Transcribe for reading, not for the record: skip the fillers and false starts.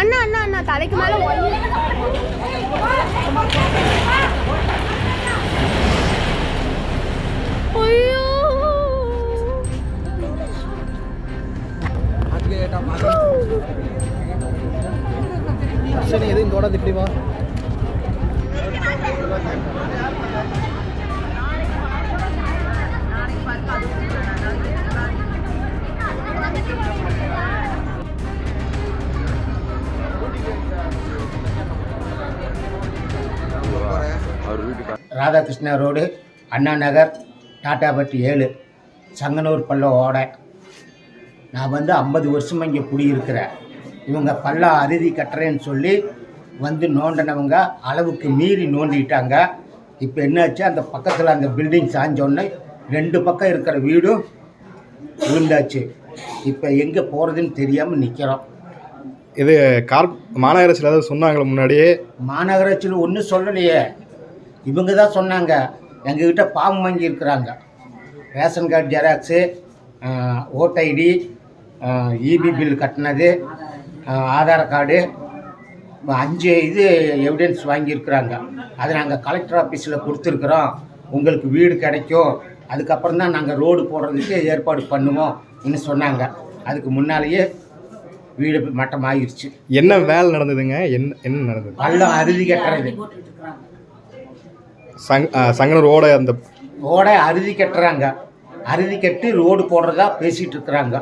அண்ணா அண்ணா அண்ணா தலைக்கு மேல ஐயோ சரி எதையும் தொடாது இப்படி வா. ராதாகிருஷ்ணா ரோடு, அண்ணா நகர், டாட்டாபட்டி 7, சங்கனூர் பள்ளம் ஓடை. நான் 50 வருஷமாக இங்கே குடியிருக்கிறேன். இவங்க பள்ளம் அறுதி கட்டுறேன்னு சொல்லி நோண்டினவங்க அளவுக்கு மீறி நோண்டிட்டாங்க. இப்போ என்னாச்சு, அந்த பக்கத்தில் அந்த பில்டிங் சாஞ்சோன்னே 2 பக்கம் இருக்கிற வீடும் விழுந்தாச்சு. இப்போ எங்கே போகிறதுன்னு தெரியாமல் நிற்கிறோம். இது மாநகராட்சியில் ஏதாவது சொன்னாங்களே முன்னாடியே? மாநகராட்சியில் ஒன்றும் சொல்லலையே. இவங்க தான் சொன்னாங்க. எங்ககிட்ட ஃபார்ம் வாங்கியிருக்கிறாங்க. Ration card xerox, voter ID, EB bill கட்டினது, ஆதார் கார்டு, 5 இது எவிடன்ஸ் வாங்கியிருக்கிறாங்க. அதை நாங்கள் கலெக்டர் ஆஃபீஸில் கொடுத்துருக்குறோம். உங்களுக்கு வீடு கிடைக்கும், அதுக்கப்புறம் தான் நாங்கள் ரோடு போடுறதுக்கு ஏற்பாடு பண்ணுவோம் இன்னும் சொன்னாங்க. அதுக்கு முன்னாலேயே வீடு மட்டமாகிருச்சு. என்ன வேலை நடந்ததுங்க? என்ன நடந்தது? பள்ளம் அறுதி கட்டுறது. சங்கனூர் ஓடை, அந்த ஓடை அறுதி கட்டுறாங்க. அறுதி கட்டி ரோடு போடுறதா பேசிகிட்டு இருக்கிறாங்க.